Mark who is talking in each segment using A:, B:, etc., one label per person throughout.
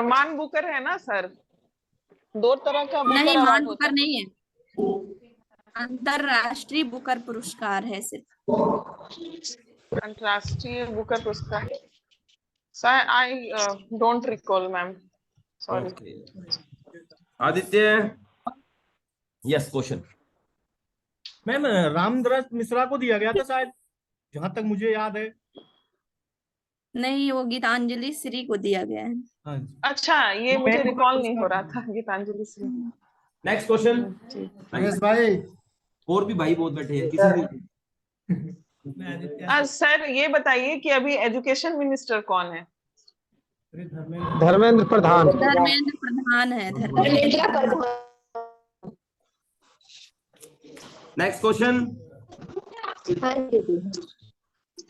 A: मान बुकर है ना सर? दो तरह का
B: नहीं,
A: बुकर
B: मान
A: अवार्ड होता
B: बुकर
A: है।
B: नहीं है, अंतरराष्ट्रीय बुकर पुरस्कार है सिर्फ।
A: अंतरराष्ट्रीय बुकर पुरस्कार। Sir I don't recall ma'am, sorry.
C: Okay Aditya, yes question.
D: Ma'am Ramdaras Mishra को दिया गया था शायद, जहां तक मुझे याद है।
B: नहीं, वो गीतांजलि श्री को दिया गया है।
D: हाँ जी।
A: अच्छा, ये मुझे रिकॉल नहीं हो रहा था गीतांजलि से।
C: Next question.
E: महेश भाई,
C: और भी भाई बहुत बैठे हैं, किसी भी
A: सर ये बताइए कि अभी एजुकेशन मिनिस्टर कौन है?
E: धर्मेंद्र प्रधान।
B: धर्मेंद्र प्रधान है, धर्मेंद्र प्रधान।
C: Next question.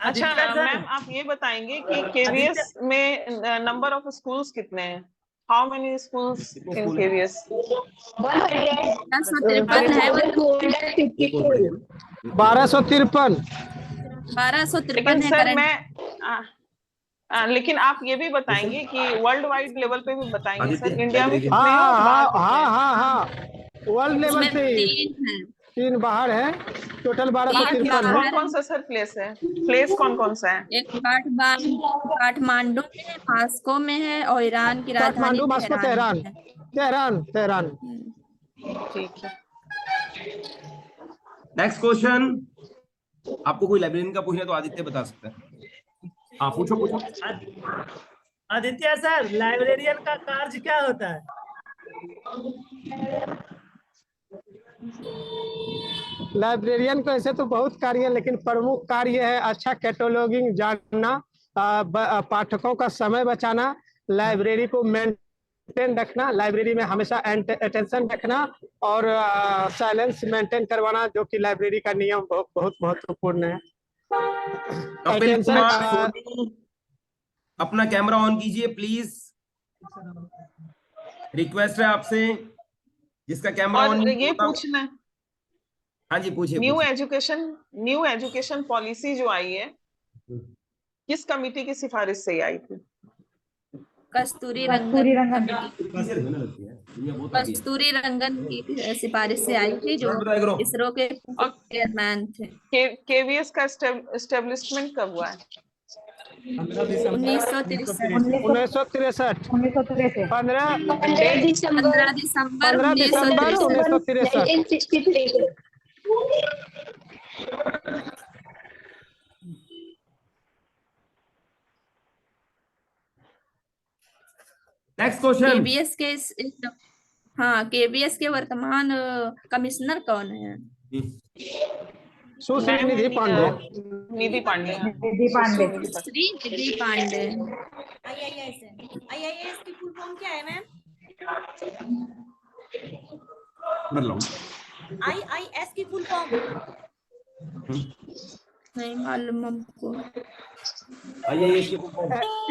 A: अच्छा मैम, आप ये बताएंगे कि केवीएस में नंबर ऑफ स्कूल्स कितने हैं? How many schools in KVS?
B: 1253 है।
E: 1253।
B: 1253
A: लेकिन
B: है
A: सर
B: करंट।
A: लेकिन आप ये भी बताएंगे कि वर्ल्ड वाइड लेवल पे भी बताएंगे सर,
C: आदित्य,
A: इंडिया में
C: लाइब्रेरी।
A: कितने हैं और बाहर कितने हैं?
E: हाँ, वर्ल्ड लेवल
B: उसमें
E: पे
B: 3 है।
E: 3 बाहर है, टोटल
A: बाहर
E: 1253 है।
A: कौन कौन सा सर प्लेस है? प्लेस कौन कौन सा है?
B: एक काठमांडू में है, मास्को में है, और ईरान की राजधानी
E: काठमांडू, मास्को,
B: तेहरान में है।
E: तेहरान।
A: ठीक है।
C: Next question. आपको कोई लाइब्रेरियन का पूछना है तो आदित्य बता सकता है। हाँ पूछो पूछो।
D: आदित्य सर, लाइब्रेरियन का कार्य क्या होता है?
E: लाइब्रेरियन को ऐसे तो बहुत कार्य है, लेकिन प्रमुख कार्य है अच्छा कैटलॉगिंग जानना, पाठकों का समय बचाना, लाइब्रेरी को मेंटेन रखना, लाइब्रेरी में हमेशा अटेंशन रखना, और साइलेंस मेंटेन करवाना, जो कि लाइब्रेरी का नियम बहुत महत्वपूर्ण है।
C: कपिल
E: अटेंशन
C: कुमार सोनी, अपना कैमरा ऑन कीजिए प्लीज। रिक्वेस्ट है आपसे, जिसका कैमरा ऑन
A: और
C: नहीं
A: ये
C: होता।
A: पूछना,
C: हाँ जी पूछिए।
A: न्यू एजुकेशन पॉलिसी जो आई है, किस कमिटी की सिफारिश से आई थी?
B: कस्तूरी रंगन कमेटी, कस्तूरी रंगन की सिफारिश से आई थी, जो इसरो के चेयरमैन थे।
A: केवीएस का एस्टेब्लिशमेंट कब हुआ है?
B: 1963।
E: 1963। 15
B: दिसंबर
E: 1963।
C: Next question.
B: केबीएस के केबीएस के वर्तमान कमिश्नर कौन है?
E: सुश्री निधि पांडे।
A: निधि पांडे।
B: श्री निधि पांडे।
F: आईआईएस की फुल फॉर्म क्या है मैम? आईआईएस की फुल फॉर्म
B: नहीं मालूम हमको।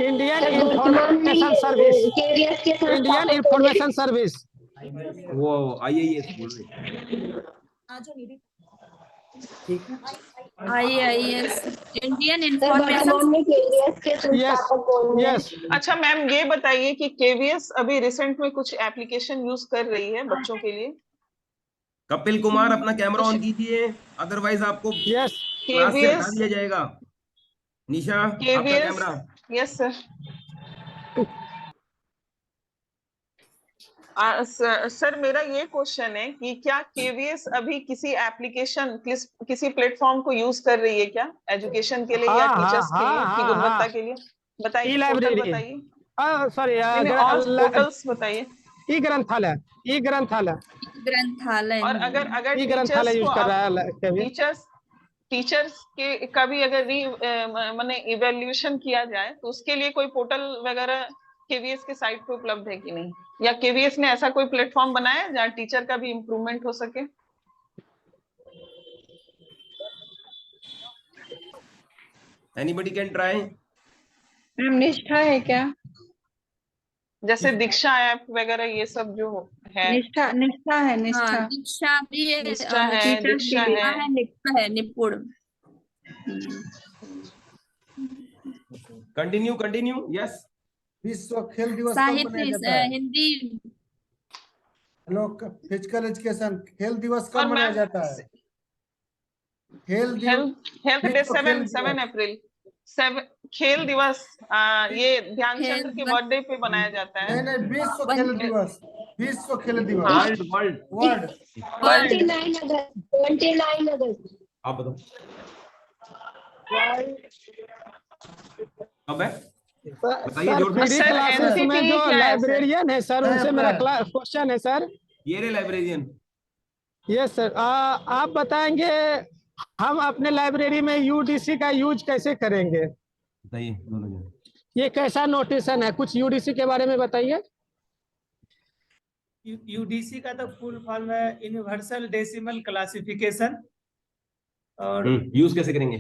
E: Indian information service. Indian information service.
C: वो आईएएस बोल रहे।
B: IIS Indian information.
E: यस।
A: अच्छा मैम, ये बताइए कि केवीएस अभी रिसेंट में कुछ एप्लीकेशन यूज कर रही है बच्चों के लिए?
C: कपिल कुमार अपना कैमरा ऑन कीजिए, अदरवाइज आपको
E: यस।
C: क्लास से हटा दिया जाएगा। निशा आपका कैमरा।
A: Yes sir. सर मेरा ये क्वेश्चन है कि क्या केवीएस अभी किसी एप्लीकेशन, किसी प्लेटफॉर्म को यूज कर रही है क्या, एजुकेशन के लिए या टीचर्स के लिए की गुणवत्ता के लिए? बताइए, पोर्टल बताइए।
E: सॉरी,
A: और पोर्टल्स बताइए।
E: ई ग्रंथालय।
A: और अगर
E: ई ग्रंथालय यूज कर रहा है
A: टीचर्स के का भी अगर माने इवैल्यूएशन किया जाए, तो उसके लिए कोई पोर्टल वगैरह केवीएस के साइट पे उपलब्ध है कि नहीं, या केवीएस ने ऐसा कोई प्लेटफॉर्म बनाया है जहाँ टीचर का भी इम्प्रूवमेंट हो सके?
C: Anybody can try.
G: मैम निष्ठा है क्या?
A: जैसे दीक्षा ऐप वगैरह, ये सब जो है।
G: निष्ठा है।
B: दीक्षा भी है,
A: दीक्षा है, दीक्षा है।
B: निपुण।
C: Continue yes.
H: विश्व खेल दिवस कब मनाया
B: साहित्य
H: जाता है?
B: हिंदी
H: हेलो, फिजिकल एजुकेशन खेल दिवस
A: और
H: कब मनाया
A: मैम
H: जाता है? खेल दिवस,
A: हेल्थ डे
H: विश्व खेल
A: 7
H: दिवस।
A: अप्रैल 7 खेल दिवस ये ध्यानचंद
B: खेल
A: के
B: दिवस
A: बर्थडे पे बनाया जाता है।
H: नहीं, विश्व खेल दिवस, विश्व खेल दिवस,
C: वर्ल्ड वर्ल्ड
H: वर्ल्ड।
A: वर्ल्ड
G: 29 अगस्त 29 अगस्त
C: आप बताओ कब है, बताइए
E: सर
C: जोर से।
E: फ्री
A: सर,
E: क्लासेस में
A: NCTE
E: जो
A: क्या है, सर?
E: लाइब्रेरियन है सर, उनसे मेरा क्वेश्चन है सर।
C: ये रे लाइब्रेरियन।
E: ये सर आप बताएंगे हम अपने लाइब्रेरी में यूडीसी का यूज कैसे करेंगे?
C: बताइए दोनों जन।
E: ये कैसा नोटिशन है, कुछ यूडीसी के बारे में बताइए।
I: यूडीसी का तो फुल फॉर्म है यूनिवर्सल डेसिमल क्लासिफिकेशन। और
C: यूज कैसे करेंगे?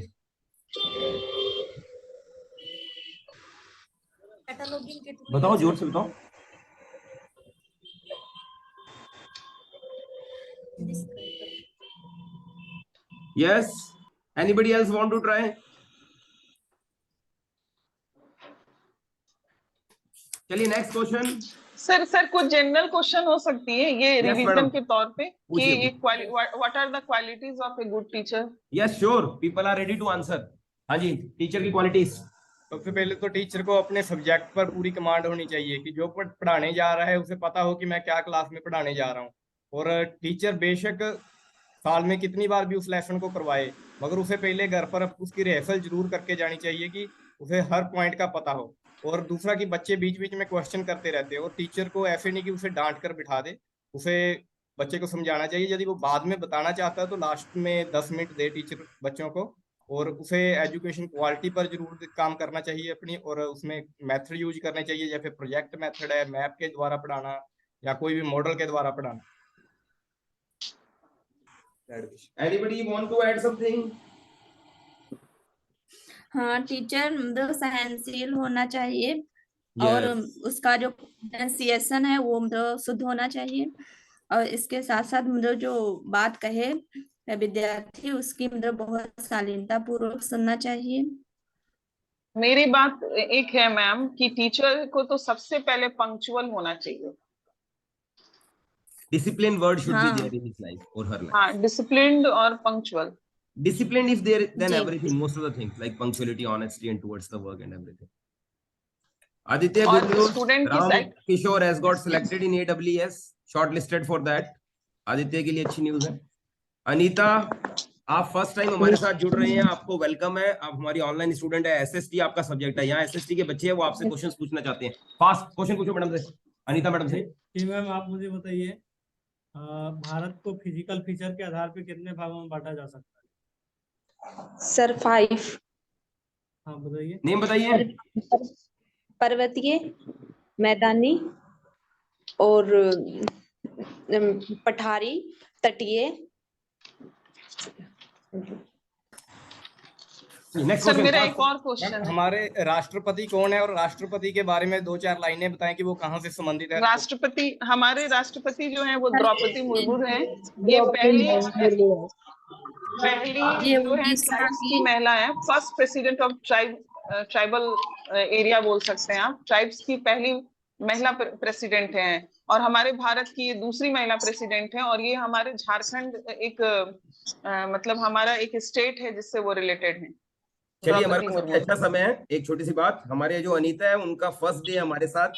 F: कैटलॉगिंग के थ्रू
C: बताओ जोर से बताओ। Yes, anybody else want to try? चलिए नेक्स्ट क्वेश्चन।
A: सर कुछ जनरल क्वेश्चन हो सकती है ये
C: Yes,
A: रिवीजन
C: madam.
A: के तौर पे कि
C: पूछिए,
A: ये what are the qualities of a good teacher?
C: Yes sure, people are ready to answer. हाँ जी, टीचर की क्वालिटीज।
D: सबसे पहले तो टीचर को अपने सब्जेक्ट पर पूरी कमांड होनी चाहिए कि जो पढ़ाने जा रहा है उसे पता हो कि मैं क्या क्लास में पढ़ाने जा रहा हूँ। और टीचर बेशक साल में कितनी बार भी उस लेसन को करवाए, मगर उसे पहले घर पर उसकी रिहर्सल जरूर करके जानी चाहिए कि उसे हर पॉइंट का पता हो। और दूसरा कि बच्चे बीच बीच में क्वेश्चन करते रहते हैं और टीचर को ऐसे नहीं कि उसे डांट कर बिठा दे, उसे बच्चे को समझाना चाहिए। यदि वो बाद में बताना चाहता है तो लास्ट में 10 मिनट दे टीचर बच्चों को। और उसे एजुकेशन क्वालिटी पर जरूर काम करना चाहिए अपनी, और उसमें मेथड यूज करने चाहिए, जैसे प्रोजेक्ट मेथड है, मैप के द्वारा पढ़ाना या कोई भी मॉडल के द्वारा पढ़ाना।
C: Anybody want to add something?
B: हाँ, टीचर मतलब सहनशील होना चाहिए और उसका जो प्रोनाउंसिएशन है वो मतलब शुद्ध होना चाहिए। और इसके साथ साथ मतलब जो बात कहे विद्यार्थी उसकी मतलब बहुत शालीनता पूर्वक सुनना चाहिए।
A: मेरी बात एक है मैम कि टीचर को तो सबसे पहले पंक्चुअल होना चाहिए।
C: डिसिप्लिन वर्ड शुड बी
B: हाँ।
C: देयर इन हिज लाइफ और हर लाइफ।
A: हाँ, डिसिप्लिन्ड और punctual.
C: Discipline is there, then
B: जी।
C: everything, most of the things like punctuality, honesty, and towards the work and everything. Aditya,
A: और
C: good news.
A: student की
C: Ram
A: side-
C: Kishore has got selected in AWS, shortlisted for that. Aditya के लिए अच्छी news है। अनीता, आप first time हमारे साथ जुड़ रहे हैं, आपको वेलकम है। आप हमारी ऑनलाइन स्टूडेंट है, एसएसटी आपका सब्जेक्ट है। यहाँ एसएसटी के बच्चे हैं, वो आपसे क्वेश्चंस पूछना चाहते हैं। फास्ट क्वेश्चन पूछो मैडम से, अनीता मैडम से।
I: जी मैम, आप मुझे बताइए भारत को फिजिकल फीचर के आधार पर कितने भागों में बांटा जा सकता है?
G: सर 5।
I: हाँ बताइए।
C: नेम बताइए।
G: पर्वतीय, मैदानी और पठारी, तटीय।
C: नेक्स्ट
A: सर मेरा
C: क्वेश्चन।
A: एक और क्वेश्चन है।
D: हमारे राष्ट्रपति कौन है और राष्ट्रपति के बारे में 2-4 लाइनें बताएं कि वो कहाँ से संबंधित है।
A: राष्ट्रपति, हमारे राष्ट्रपति जो है वो द्रौपदी मुर्मू है। ये पहली
B: ये
A: जो है
B: उड़ीसा
A: ट्राइब्स की
B: की
A: महिला है, first president of tribal area बोल सकते हैं आप। ट्राइब्स की पहली महिला प्रेसिडेंट हैं और हमारे भारत की ये दूसरी महिला प्रेसिडेंट है। और ये हमारे झारखंड एक मतलब हमारा एक स्टेट है जिससे वो रिलेटेड है।
C: चलिए, हमारे पास अभी अच्छा समय है। एक छोटी सी बात, हमारे जो अनीता है उनका फर्स्ट डे हमारे साथ,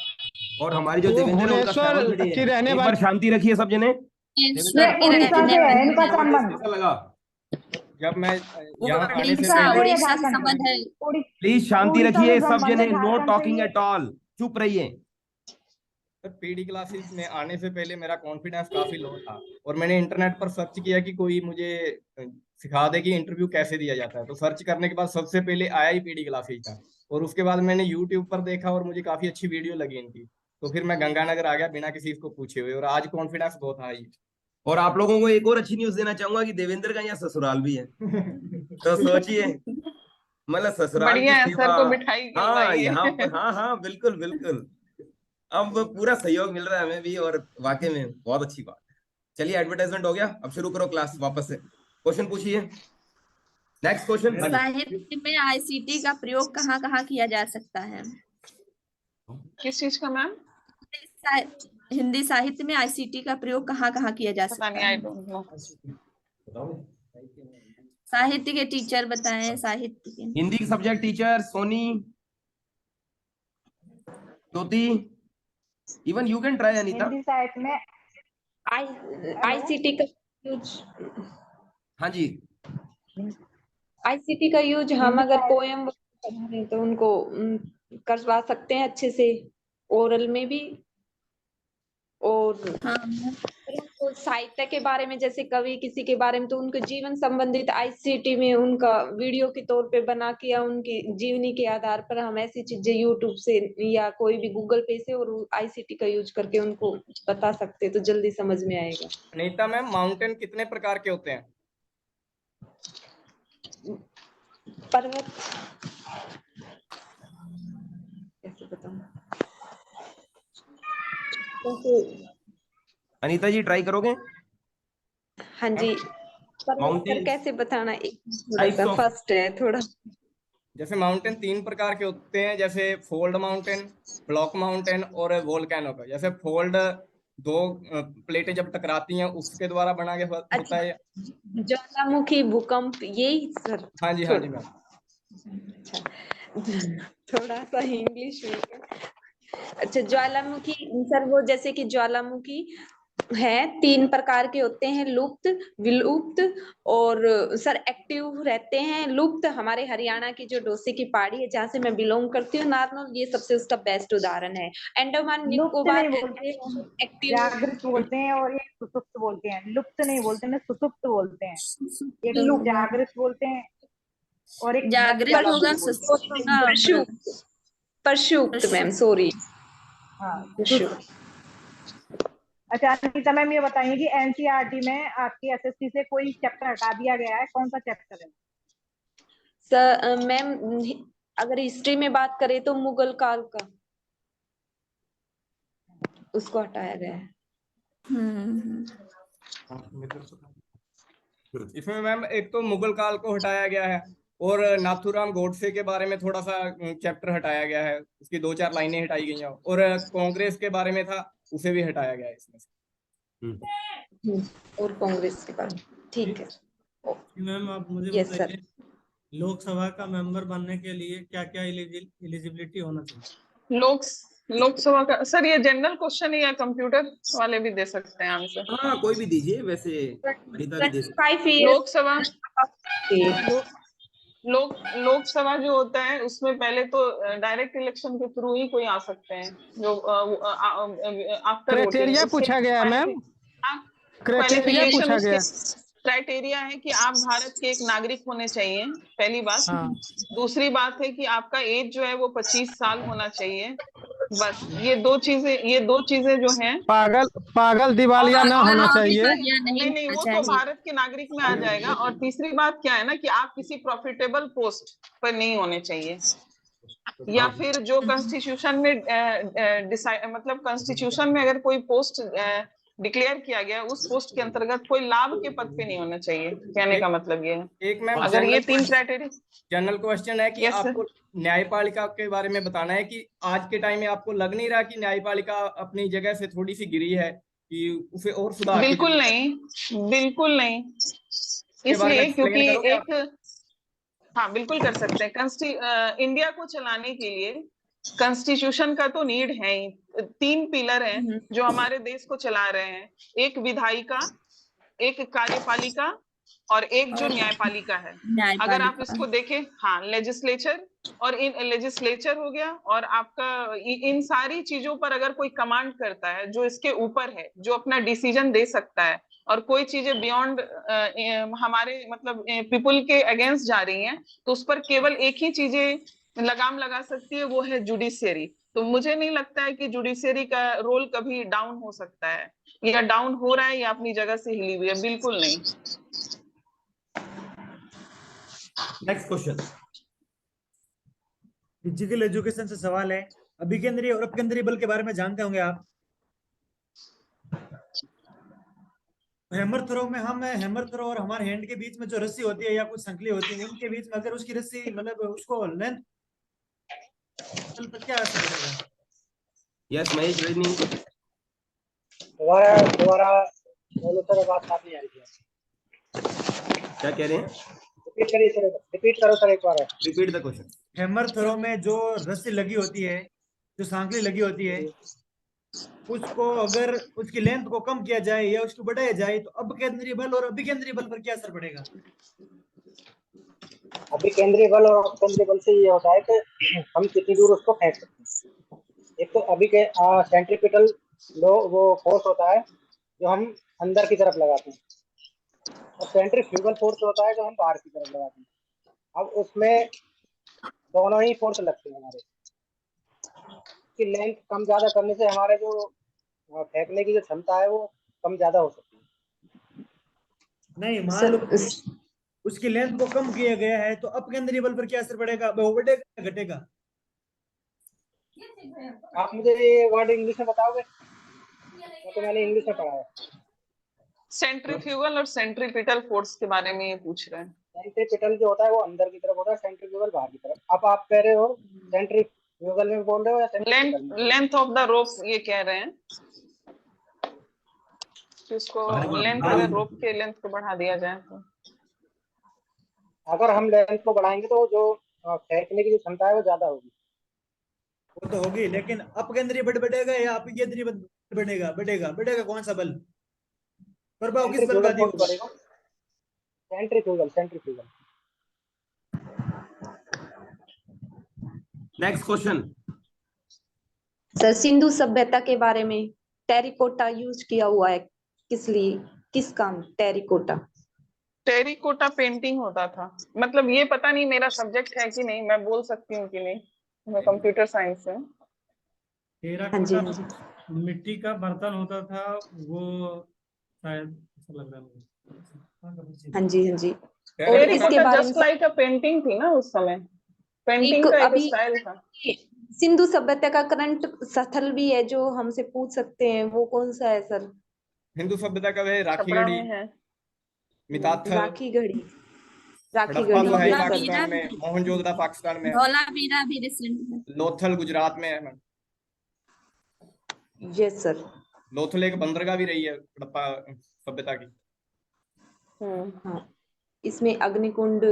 C: और हमारी जो देवेंद्र है उनका सेकंड डे है। एक बार शांति रखिए सब जने। कैसा लगा?
D: जब मैं यहाँ आने से
B: उड़ीसा से संबंध है।
C: प्लीज शांति रखिए सब जने, नो टॉकिंग एट ऑल, चुप रहिए।
D: पीडी क्लासेस में आने से पहले मेरा कॉन्फिडेंस काफी लो था और मैंने इंटरनेट पर सर्च किया कि कोई मुझे सिखा दे कि इंटरव्यू कैसे दिया जाता है। तो सर्च करने के बाद सबसे पहले आया ही पीडी क्लासेस था, और उसके बाद मैंने यूट्यूब पर देखा और मुझे काफी अच्छी वीडियो लगी इनकी। तो फिर मैं गंगानगर आ गया बिना किसी को पूछे हुए, और आज कॉन्फिडेंस बहुत हाई।
C: और आप लोगों को एक और अच्छी न्यूज देना चाहूंगा कि देवेंद्र का यहाँ ससुराल भी है। तो सोचिए, मतलब ससुराल
A: बढ़िया है,
C: की
A: सर को
C: सेवा।
A: मिठाई
C: हाँ
A: खिलवाइए।
C: यहाँ पर, हाँ बिल्कुल बिल्कुल। अब पूरा सहयोग मिल रहा है हमें भी, और वाकई में बहुत अच्छी बात है। चलिए, एडवर्टाइजमेंट हो गया, अब शुरू करो क्लास वापस से। क्वेश्चन पूछिए। Next question.
B: साहित्य में आईसीटी का प्रयोग कहाँ कहाँ किया जा सकता है?
A: किस चीज का मैम?
B: हिंदी साहित्य में आईसीटी का प्रयोग कहाँ कहाँ किया जा
A: पता
B: सकता
A: नहीं,
B: है?
A: I don't know.
B: साहित्य के टीचर बताएं, साहित्य के।
C: हिंदी की subject teacher Soni, Jyoti, even you can try Anita.
F: Hindi साहित्य में
G: आईसीटी का यूज,
C: हाँ जी,
G: आईसीटी का यूज हम
F: हिंदी
G: अगर
F: साहित्य-
G: पोएम पढ़ा रहे हैं तो उनको करवा सकते हैं अच्छे से, ओरल में भी। और
B: हाँ,
G: साहित्य के बारे में, जैसे कवि किसी के बारे में, तो उनके जीवन संबंधित आईसीटी में उनका वीडियो के तौर पे बना के या उनकी जीवनी के आधार पर हम ऐसी चीजें यूट्यूब से या कोई भी गूगल पे से और आईसीटी का यूज करके उनको बता सकते हैं, तो जल्दी समझ में आएगा।
D: अनीता मैम, माउंटेन कितने प्रकार के होते हैं?
G: पर्वत, कैसे बताऊं?
C: अनीता जी ट्राई करोगे?
G: हाँ जी, पर्वत
C: Mountains,
G: कैसे बताना, एक
C: types
G: थोड़ा
C: of-
G: फर्स्ट है थोड़ा।
D: जैसे माउंटेन 3 प्रकार के होते हैं, जैसे फोल्ड माउंटेन, ब्लॉक माउंटेन और वोल्केनो का। जैसे फोल्ड 2 प्लेटें जब टकराती हैं उसके द्वारा बना के होता है।
G: ज्वालामुखी, भूकंप, यही सर?
D: हाँ जी, हाँ जी मैम।
G: अच्छा, थोड़ा सा इंग्लिश में। अच्छा, ज्वालामुखी सर, वो जैसे कि ज्वालामुखी है 3 प्रकार के होते हैं, लुप्त, विलुप्त और सर एक्टिव रहते हैं। लुप्त हमारे हरियाणा की जो डोसे की पहाड़ी है जहाँ से मैं बिलोंग करती हूँ, नारनौल, ये सबसे उसका बेस्ट उदाहरण है। अंडमान
F: लुप्त
G: निकोबार
F: नहीं बोलते,
G: एक्टिव,
F: जागृत बोलते हैं और एक सुसुप्त बोलते हैं। लुप्त नहीं बोलते ना, सुसुप्त बोलते हैं। एक जागृत बोलते हैं और एक
B: जागृत
F: वाला
B: होगा,
F: बोलते हैं।
B: सुसुप्त होगा,
G: परशुप्त मैम, सॉरी।
F: हाँ, सुसुप्त। अच्छा अनीता मैम, ये बताइए कि एनसीईआरटी में आपकी एसएसटी से कोई चैप्टर हटा दिया गया है, कौन सा चैप्टर है?
G: सर मैम, अगर हिस्ट्री में बात करें तो मुगल काल का, उसको हटाया गया है।
D: इसमें मैम एक तो मुगल काल को हटाया गया है और नाथूराम गोडसे के बारे में थोड़ा सा चैप्टर हटाया गया है, उसकी 2-4 लाइनें हटाई गई हैं। और कांग्रेस के बारे में था, उसे भी हटाया गया है इसमें से।
G: और कांग्रेस के बारे में, ठीक है
I: मैम आप मुझे
G: यस सर।
I: बताइए, लोकसभा का मेंबर बनने के लिए क्या क्या एलिजिबिलिटी होना चाहिए?
A: लोकसभा का सर, ये जनरल क्वेश्चन है या कंप्यूटर वाले भी दे सकते हैं आंसर?
C: हाँ कोई भी दीजिए, वैसे अनीता भी दे सकते।
G: 5 years
A: लोकसभा, लोकसभा जो होता है उसमें पहले तो डायरेक्ट इलेक्शन के थ्रू ही कोई आ सकते हैं, जो आफ्टर
E: क्राइटेरिया पूछा गया है मैम, क्राइटेरिया पूछा गया।
A: क्राइटेरिया है कि आप भारत के एक नागरिक होने चाहिए, पहली बात।
E: हाँ।
A: दूसरी बात है कि आपका एज जो है वो 25 साल होना चाहिए। बस ये दो चीजें जो हैं।
E: पागल दिवालिया न होना चाहिए।
A: नहीं, वो तो भारत के नागरिक में आ जाएगा। और तीसरी बात क्या है ना, कि आप किसी प्रॉफिटेबल पोस्ट पर नहीं होने चाहिए, या फिर जो कॉन्स्टिट्यूशन में मतलब कॉन्स्टिट्यूशन में अगर कोई पोस्ट डिक्लेयर किया गया, उस पोस्ट के अंतर्गत कोई लाभ के पद पे नहीं होना चाहिए। कहने का मतलब ये है,
D: एक मैम
A: अगर ये 3 क्राइटेरिया।
D: जनरल क्वेश्चन है कि आपको न्यायपालिका के बारे में बताना है कि आज के टाइम में आपको लग नहीं रहा कि न्यायपालिका अपनी जगह से थोड़ी सी गिरी है, कि उसे और सुधार?
A: बिल्कुल नहीं, इसलिए क्योंकि हाँ बिल्कुल कर सकते हैं। इंडिया को चलाने के लिए कॉन्स्टिट्यूशन का तो नीड है ही। 3 पिलर हैं जो हमारे देश को चला रहे हैं, एक विधायिका, एक कार्यपालिका और एक जो न्यायपालिका है। अगर आप इसको देखें, हाँ, लेजिस्लेचर और लेजिस्लेचर हो गया, और आपका इन सारी चीजों पर अगर कोई कमांड करता है, जो इसके ऊपर है, जो अपना डिसीजन दे सकता है, और कोई चीजें बियॉन्ड हमारे मतलब पीपल के अगेंस्ट जा रही हैं, तो उस पर केवल एक ही चीजें लगाम लगा सकती है, वो है जुडिशियरी। तो मुझे नहीं लगता है कि जुडिशियरी का रोल कभी डाउन हो सकता है, या डाउन हो रहा है, या अपनी जगह से हिली हुई है, बिल्कुल नहीं।
C: नेक्स्ट क्वेश्चन,
J: फिजिकल एजुकेशन से सवाल है, अभिकेंद्रीय और अपकेंद्रीय बल के बारे में जानते होंगे आप? हैमर थ्रो में हम हैमर थ्रो और हमारे हैंड के बीच में जो रस्सी होती है या कुछ संकली होती है उनके बीच में अगर उसकी रस्सी मतलब उसको लेंथ पर क्या असर पड़ेगा?
C: यस महेश रजनी।
K: दोबारा दोबारा बोलो सर, बात साफ नहीं आ रही है।
C: क्या कह रहे हैं?
K: रिपीट करिए सर, रिपीट करो सर एक बार।
C: Repeat the question.
J: Hammer throw में जो रस्सी लगी होती है, जो सांकली लगी होती है, उसको अगर उसकी लेंथ को कम किया जाए या उसको बढ़ाया जाए तो अपकेंद्रीय बल और अभिकेंद्रीय बल पर क्या असर पड़ेगा?
K: अभी केंद्रीय बल और अपकेंद्रीय बल से ये होता है कि हम कितनी दूर उसको फेंक सकते हैं। एक तो अभी के सेंट्रीपिटल वो फोर्स होता है जो हम अंदर की तरफ लगाते हैं, और सेंट्रीफ्यूगल फोर्स होता है जो हम बाहर की तरफ लगाते हैं। अब उसमें दोनों ही फोर्स लगते हैं हमारे। की लेंथ कम ज्यादा करने से हमारे जो फेंकने की जो क्षमता है वो कम ज्यादा हो सकती है।
J: नहीं, मान लो उसकी लेंथ को कम किया गया है तो अपकेंद्रीय बल पर क्या असर पड़ेगा? वो बढ़ेगा घटेगा?
K: आप मुझे ये वर्ड इंग्लिश में बताओगे? तो मैंने इंग्लिश में पढ़ा है।
A: सेंट्रीफ्यूगल और सेंट्रीपिटल फोर्स के बारे में ये पूछ रहे हैं।
K: सेंट्रीपिटल जो होता है वो अंदर की तरफ होता है, सेंट्रीफ्यूगल बाहर की तरफ। अब आप कह रहे हो सेंट्रीफ्यूगल में बोल रहे हो या सेंट्रीपिटल में?
A: लेंथ ऑफ द रोप ये कह रहे हैं कि उसको लेंथ, अगर रोप के लेंथ को बढ़ा दिया जाए तो।
K: अगर हम लेंथ को बढ़ाएंगे तो जो फेंकने की जो क्षमता है वो ज्यादा होगी।
J: वो तो होगी, लेकिन अपकेंद्रीय बल बढ़ेगा या अभिकेंद्रीय बल बढ़ेगा? बढ़ेगा कौन सा बल? प्रभाव किस बल का अधिक होगा?
K: Centrifugal.
C: Next question.
G: Sir, Sindhu सभ्यता के बारे में टेरिकोटा यूज किया हुआ है किस लिए, किस काम?
A: टेरिकोटा पेंटिंग होता था। मतलब ये पता नहीं मेरा सब्जेक्ट है कि नहीं, मैं बोल सकती हूँ कि नहीं, मैं कंप्यूटर साइंस से।
I: टेराकोटा मिट्टी का बर्तन होता था वो, शायद ऐसा लग रहा है।
G: हाँ जी।
A: Terracotta just like a painting थी ना उस समय। पेंटिंग का एक स्टाइल था।
G: सिंधु सभ्यता का करंट स्थल भी है जो हमसे पूछ सकते हैं, वो कौन सा है सर?
D: हिंदू सभ्यता का है राखी
A: छपरा
D: गढ़ी,
A: में है।
D: मिताथल,
G: राखी गढ़ी
D: हड़प्पा तो है ही पाकिस्तान में, मोहनजोदड़ो पाकिस्तान में है,
B: धौलावीरा भी रिसेंट में,
D: लोथल गुजरात में है।
G: Yes sir.
D: लोथल एक बंदरगाह भी रही है हड़प्पा सभ्यता की।
G: हाँ, इसमें अग्निकुंड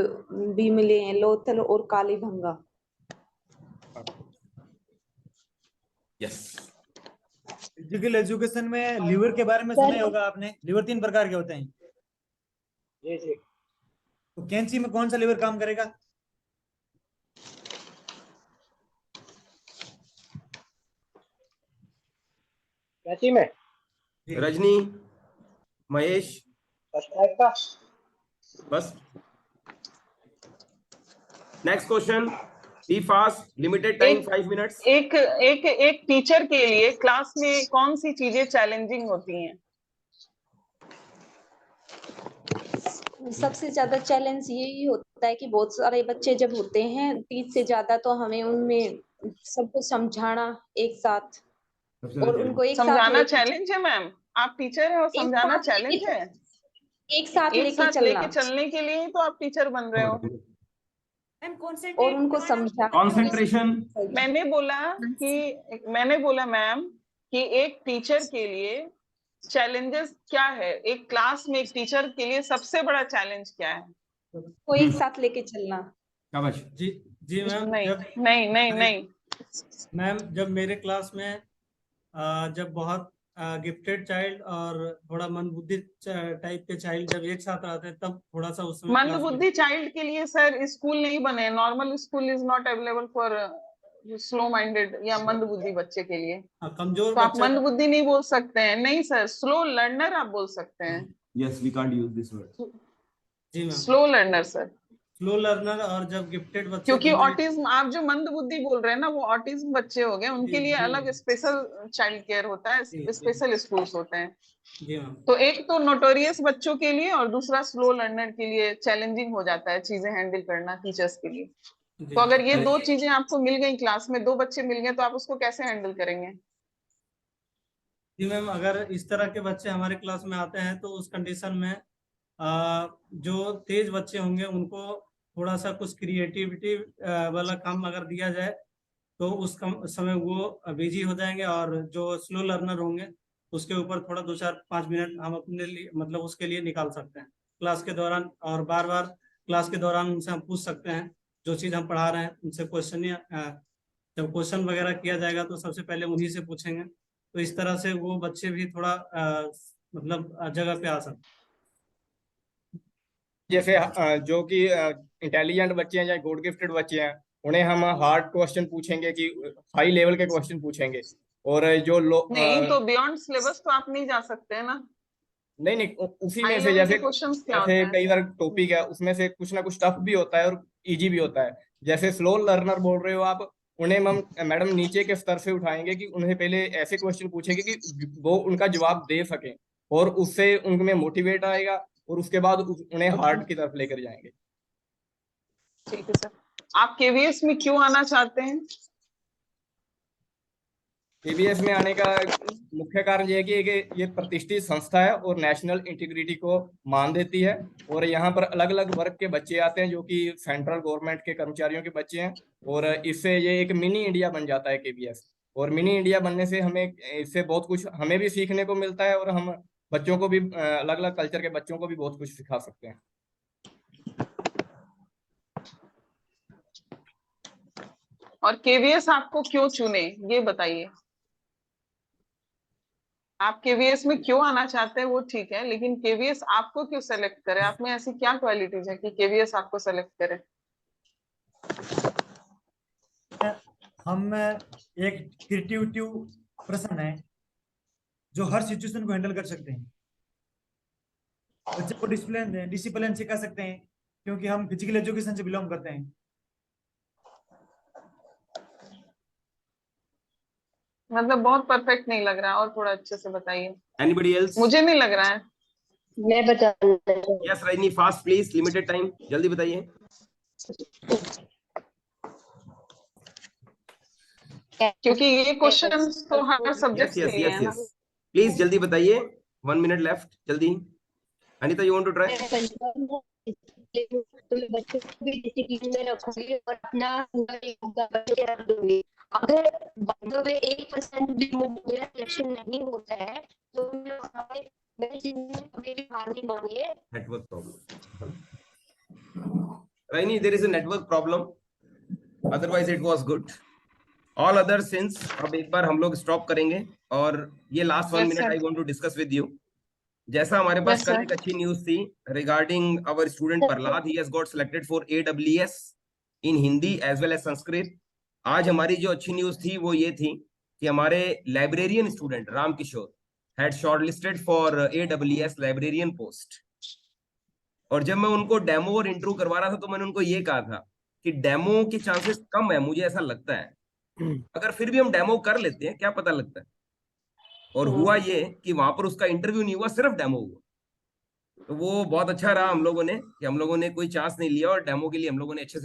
G: भी मिले हैं, लोथल और कालीबंगा।
C: यस।
J: फिजिकल एजुकेशन में लीवर के बारे में सुना ही होगा आपने। लीवर 3 प्रकार के होते हैं।
K: जी।
J: तो कैंची में कौन सा लीवर काम करेगा?
K: कैंची में
C: रजनी, महेश,
K: का
C: बस। Next question. Be fast, limited time 5 minutes.
A: एक टीचर के लिए क्लास में कौन सी चीजें चैलेंजिंग होती हैं?
G: सबसे ज्यादा चैलेंज यही होता है कि बहुत सारे बच्चे जब होते हैं 30 से ज्यादा, तो हमें उनमें सबको समझाना एक साथ, और उनको एक साथ
A: समझाना चैलेंज है मैम? आप टीचर हैं और समझाना चैलेंज है?
G: एक साथ लेके
A: चलने के लिए ही तो आप टीचर बन रहे हो।
G: और उनको समझा।
C: कंसंट्रेशन।
A: मैंने बोला मैम कि एक टीचर के लिए चैलेंजेस क्या है? एक क्लास में एक टीचर के लिए सबसे बड़ा चैलेंज क्या है?
G: को एक साथ लेके चलना।
I: जी मैम।
A: नहीं
I: मैम, जब मेरे क्लास में जब बहुत गिफ्टेड चाइल्ड और थोड़ा मंदबुद्धि टाइप के चाइल्ड जब एक साथ आते हैं तब थोड़ा सा उसमें
A: मंदबुद्धि चाइल्ड के लिए सर स्कूल नहीं बने। Normal school is not available for slow minded या मंदबुद्धि बच्चे के लिए।
I: कमजोर
A: तो आप मंदबुद्धि नहीं बोल सकते हैं। नहीं सर, स्लो लर्नर आप बोल सकते हैं।
C: Yes, we can't use this word.
I: जी ma'am,
A: slow learner sir.
I: Slow learner. और जब गिफ्टेड बच्चे,
A: क्योंकि ऑटिज्म, आप जो मंदबुद्धि बोल रहे हैं ना, वो ऑटिज्म बच्चे हो गए। उनके लिए अलग स्पेशल चाइल्ड केयर होता है, स्पेशल स्कूल्स होते हैं।
I: जी मैम।
A: तो एक तो नोटोरियस बच्चों के लिए और दूसरा स्लो लर्नर के लिए चैलेंजिंग हो जाता है चीजें हैंडल करना टीचर्स के लिए। तो अगर ये दो चीजें आपको मिल गई क्लास में, 2 बच्चे मिल गए, तो आप उसको कैसे हैंडल करेंगे?
I: जी मैम, अगर इस तरह के बच्चे हमारे क्लास में आते हैं तो उस कंडीशन में जो तेज बच्चे होंगे उनको थोड़ा सा कुछ क्रिएटिविटी वाला काम अगर दिया जाए तो उस समय वो बिजी हो जाएंगे, और जो स्लो लर्नर होंगे उसके ऊपर थोड़ा 2-4-5 मिनट हम अपने लिए मतलब उसके लिए निकाल सकते हैं क्लास के दौरान, और बार बार क्लास के दौरान उनसे हम पूछ सकते हैं जो चीज़ हम पढ़ा रहे हैं उनसे क्वेश्चन, या जब क्वेश्चन वगैरह किया जाएगा तो सबसे पहले उन्हीं से पूछेंगे। तो इस तरह से वो बच्चे भी थोड़ा मतलब जगह पे आ सकते हैं।
D: जैसे जो कि इंटेलिजेंट बच्चे हैं या गुड गिफ्टेड बच्चे हैं, उन्हें हम हार्ड क्वेश्चन पूछेंगे कि हाई लेवल के क्वेश्चन पूछेंगे, और जो लो
A: नहीं तो बियॉन्ड सिलेबस तो आप नहीं जा सकते हैं ना।
D: नहीं उसी में
A: हाई
D: से
A: लेवल
D: जैसे
A: के क्वेश्चंस क्या होते
D: जैसे
A: हैं?
D: कई बार टॉपिक है उसमें से कुछ ना कुछ टफ भी होता है और इजी भी होता है। जैसे स्लो लर्नर बोल रहे हो आप, उन्हें हम मैडम नीचे के स्तर से उठाएंगे कि उन्हें पहले ऐसे क्वेश्चन पूछेंगे कि वो उनका जवाब दे सकें, और उससे उनमें मोटिवेट आएगा, और उसके बाद उन्हें हार्ड की तरफ लेकर जाएंगे।
A: ठीक है सर। आप केवीएस में क्यों आना चाहते हैं?
D: केबीएस में आने का मुख्य कारण ये है कि ये प्रतिष्ठित संस्था है और नेशनल इंटीग्रिटी को मान देती है, और यहाँ पर अलग अलग वर्ग के बच्चे आते हैं जो कि सेंट्रल गवर्नमेंट के कर्मचारियों के बच्चे हैं, और इससे ये एक मिनी इंडिया बन जाता है केबीएस। और मिनी इंडिया बनने से हमें इससे बहुत कुछ हमें भी सीखने को मिलता है, और हम बच्चों को भी अलग अलग कल्चर के बच्चों को भी बहुत कुछ सिखा सकते हैं।
A: और केवीएस आपको क्यों चुने ये बताइए। आप केवीएस में क्यों आना चाहते हैं वो ठीक है, लेकिन केवीएस आपको क्यों सेलेक्ट करे? आप में ऐसी क्या क्वालिटीज है कि केवीएस आपको सेलेक्ट करे?
J: हम एक क्रिएटिव पर्सन है जो हर सिचुएशन को हैंडल कर सकते हैं। बच्चे को डिसिप्लिन सिखा सकते हैं क्योंकि हम फिजिकल एजुकेशन से बिलोंग करते हैं।
A: मतलब बहुत परफेक्ट नहीं लग रहा है, और थोड़ा अच्छे से बताइए।
C: Anybody else?
A: मुझे नहीं लग रहा है।
F: मैं बता
C: yes Rajni, fast please, limited time, जल्दी बताइए।
A: क्योंकि ये क्वेश्चन तो हर सब्जेक्ट
C: यस
A: के लिए है ना।
C: प्लीज जल्दी बताइए, 1 मिनट लेफ्ट, जल्दी। Anita, you want to try?
L: तो मैं बच्चों को भी डिसिप्लिन में रखूंगी और अपना कर दूंगी। अगर बच्चों में 1% भी मेरा सिलेक्शन नहीं होता है तो मैं जिंदगी में कभी भी हार नहीं मानी है।
C: नेटवर्क प्रॉब्लम राइनी, there is a network problem, otherwise it was good. All other since अब एक बार हम लोग स्टॉप करेंगे, और ये last 1 minute I want to discuss with you. जैसा हमारे पास कल एक अच्छी न्यूज थी regarding our student Prahlad, he has got selected for AWS in Hindi as well as Sanskrit. आज हमारी जो अच्छी न्यूज थी वो ये थी कि हमारे librarian student Ram Kishore had shortlisted for AWS librarian post. और जब मैं उनको डेमो और इंटरव्यू करवा रहा था तो मैंने उनको ये कहा था कि डेमो के चांसेस कम है, मुझे ऐसा लगता है, अगर फिर भी हम डेमो कर लेते हैं क्या पता लगता है। और हुआ ये कि वहां पर उसका इंटरव्यू नहीं हुआ, सिर्फ डेमो हुआ। तो वो बहुत अच्छा रहा हम लोगों ने कि हम लोगों ने कोई चांस नहीं लिया, और डेमो के लिए हम लोगों ने अच्छे से